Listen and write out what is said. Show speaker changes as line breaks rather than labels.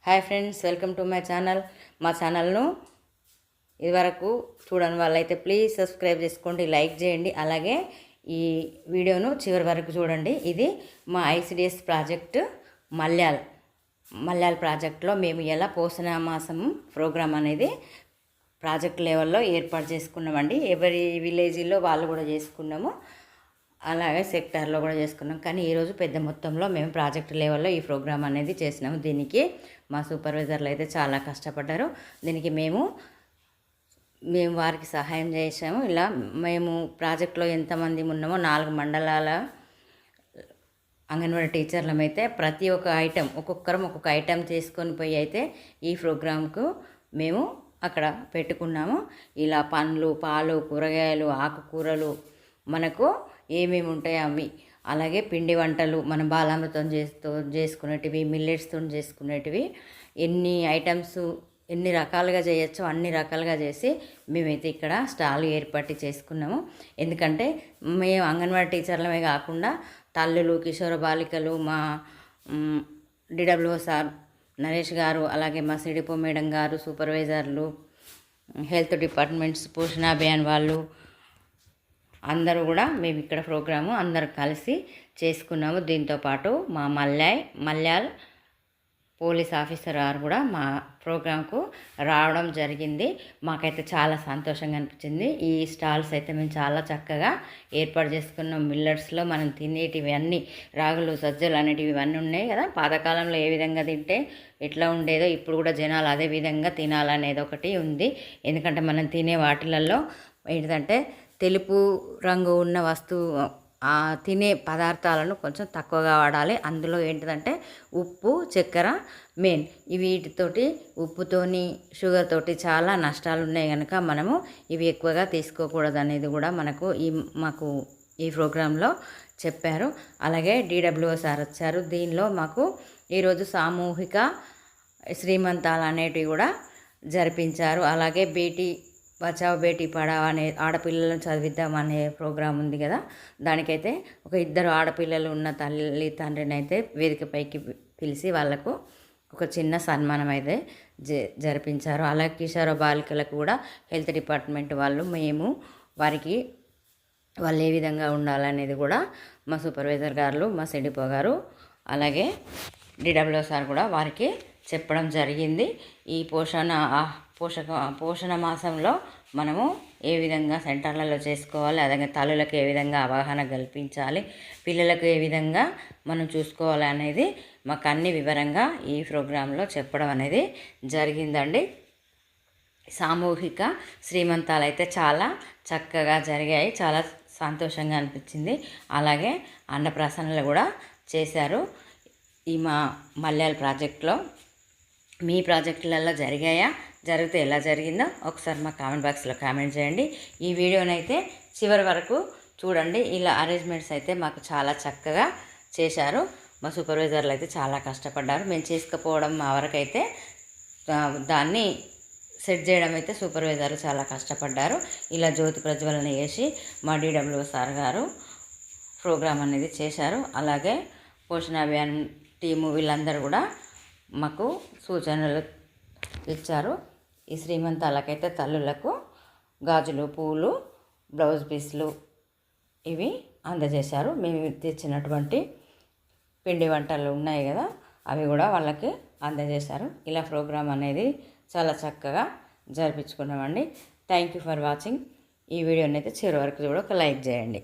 Hi friends, welcome to my channel. మా ఛానల్ను ఇదివరకు చూడని వాళ్ళైతే ప్లీజ్ సబ్స్క్రైబ్ చేసుకోండి, లైక్ చేయండి. అలాగే ఈ వీడియోను చివరి వరకు చూడండి. ఇది మా ఐసిడిఎస్ ప్రాజెక్టు మల్యాల్ ప్రాజెక్టులో మేము ఎలా పోషణ మాసం ప్రోగ్రాం అనేది ప్రాజెక్ట్ లెవెల్లో ఏర్పాటు చేసుకున్నామండి. ఎవరి విలేజ్లో వాళ్ళు కూడా చేసుకున్నాము, అలాగే సెక్టార్లో కూడా చేసుకున్నాం. కానీ ఈరోజు పెద్ద మొత్తంలో మేము ప్రాజెక్ట్ లెవెల్లో ఈ ప్రోగ్రామ్ అనేది చేసినాము. దీనికి మా సూపర్వైజర్లు అయితే చాలా కష్టపడ్డారు. దీనికి మేము వారికి సహాయం చేసాము. ఇలా మేము ప్రాజెక్ట్లో ఎంతమంది ఉన్నామో 4 మండలాల అంగన్వాడీ టీచర్లమైతే ప్రతి ఒక్క ఐటెం ఒక్కొక్కరం ఒక్కొక్క ఐటెం చేసుకొని పోయి అయితే ఈ ప్రోగ్రాంకు మేము అక్కడ పెట్టుకున్నాము. ఇలా పండ్లు, పాలు, కూరగాయలు, ఆకుకూరలు మనకు ఏమేమి ఉంటాయో అవి, అలాగే పిండి వంటలు మనం బాలామృతం చేసుకునేటివి, మిల్లెట్స్తో చేసుకునేటివి, ఎన్ని ఐటమ్స్ ఎన్ని రకాలుగా చేయొచ్చో అన్ని రకాలుగా చేసి మేమైతే ఇక్కడ స్టాల్ ఏర్పాటు చేసుకున్నాము. ఎందుకంటే మేము అంగన్వాడీ టీచర్లమే కాకుండా తల్లులు, కిషోర బాలికలు, మా డిడబ్ల్యూఓ సార్ నరేష్ గారు, అలాగే మా సిడిపో మేడం గారు, సూపర్వైజర్లు, హెల్త్ డిపార్ట్మెంట్స్, పోషణ అభియాన్ వాళ్ళు అందరూ కూడా మేము ఇక్కడ ప్రోగ్రాము అందరు కలిసి చేసుకున్నాము. దీంతోపాటు మా మల్యాల్ పోలీస్ ఆఫీసర్ గారు కూడా మా ప్రోగ్రాంకు రావడం జరిగింది. మాకైతే చాలా సంతోషంగా అనిపించింది. ఈ స్టాల్స్ అయితే మేము చాలా చక్కగా ఏర్పాటు చేసుకున్నాం. మిల్లెట్స్లో మనం తినేటివి అన్నీ, రాగులు, సజ్జలు అనేటివి ఇవన్నీ ఉన్నాయి కదా. పాతకాలంలో ఏ విధంగా తింటే ఎట్లా ఉండేదో ఇప్పుడు కూడా జనాలు అదే విధంగా తినాలనేది ఒకటి ఉంది. ఎందుకంటే మనం తినే వాటిలలో ఏంటంటే తెలుపు రంగు ఉన్న వస్తువు తినే పదార్థాలను కొంచెం తక్కువగా వాడాలి. అందులో ఏంటిదంటే ఉప్పు, చక్కెర మెయిన్. వీటితోటి ఉప్పుతోని, షుగర్ తోటి చాలా నష్టాలు ఉన్నాయి కనుక మనము ఇవి ఎక్కువగా తీసుకోకూడదు అనేది కూడా మాకు ఈ ప్రోగ్రాంలో చెప్పారు. అలాగే డిడబ్ల్యూఓ సార్ వచ్చారు. దీనిలో మాకు ఈరోజు సామూహిక శ్రీమంతాలు అనేటివి కూడా జరిపించారు. అలాగే బేటీ బచావ్ బేటీ పడావ్ అనే ఆడపిల్లలను చదివిద్దామనే ప్రోగ్రాం ఉంది కదా. దానికైతే ఒక 2 ఆడపిల్లలు ఉన్న తల్లి తండ్రిని అయితే వేదికపైకి పిలిచి వాళ్ళకు ఒక చిన్న సన్మానం అయితే జరిపించారు. అలాగే కిషోర బాలికలకు కూడా హెల్త్ డిపార్ట్మెంట్ వాళ్ళు వారికి వాళ్ళు ఏ విధంగా ఉండాలనేది కూడా మా సూపర్వైజర్ గారు, మా సిడిపో గారు, అలాగే డిడబ్ల్యూఓ సార్ కూడా వారికి చెప్పడం జరిగింది. ఈ పోషణ మాసంలో మనము ఏ విధంగా సెంటర్లలో చేసుకోవాలి, అలాగే తల్లులకు ఏ విధంగా అవగాహన కల్పించాలి, పిల్లలకు ఏ విధంగా మనం చూసుకోవాలి అనేది మాకు అన్ని వివరంగా ఈ ప్రోగ్రాంలో చెప్పడం అనేది జరిగిందండి. సామూహిక శ్రీమంతాలు అయితే చాలా చక్కగా జరిగాయి. చాలా సంతోషంగా అనిపించింది. అలాగే అన్నప్రాసనలు కూడా చేశారు. ఈ మా మల్యాల్ ప్రాజెక్టులో మీ ప్రాజెక్టులలో జరిగితే ఎలా జరిగిందో ఒకసారి మా కామెంట్ బాక్స్లో కామెంట్ చేయండి. ఈ వీడియోనైతే చివరి వరకు చూడండి. ఇలా అరేంజ్మెంట్స్ అయితే మాకు చాలా చక్కగా చేశారు. మా సూపర్వైజర్లు అయితే చాలా కష్టపడ్డారు. మేము చేసుకుపోవడం మా వరకైతే దాన్ని సెట్ చేయడం అయితే సూపర్వైజర్లు చాలా కష్టపడ్డారు. ఇలా జ్యోతి ప్రజ్వలన చేసి మా డిడబ్ల్యూఓ సార్ గారు ప్రోగ్రాం అనేది చేశారు. అలాగే పోషణ అభియాన్ టీము వీళ్ళందరూ కూడా మాకు సూచనలు ఇచ్చారు. ఈ శ్రీమంతాలకైతే తల్లులకు గాజులు, పూలు, బ్లౌజ్ పీస్లు ఇవి అందజేశారు. మేము తెచ్చినటువంటి పిండి వంటలు ఉన్నాయి కదా, అవి కూడా వాళ్ళకి అందజేశారు. ఇలా ప్రోగ్రాం అనేది చాలా చక్కగా జరిపించుకున్నామండి. Thank you for watching. ఈ వీడియోని అయితే చివరి వరకు కూడా ఒక లైక్ చేయండి.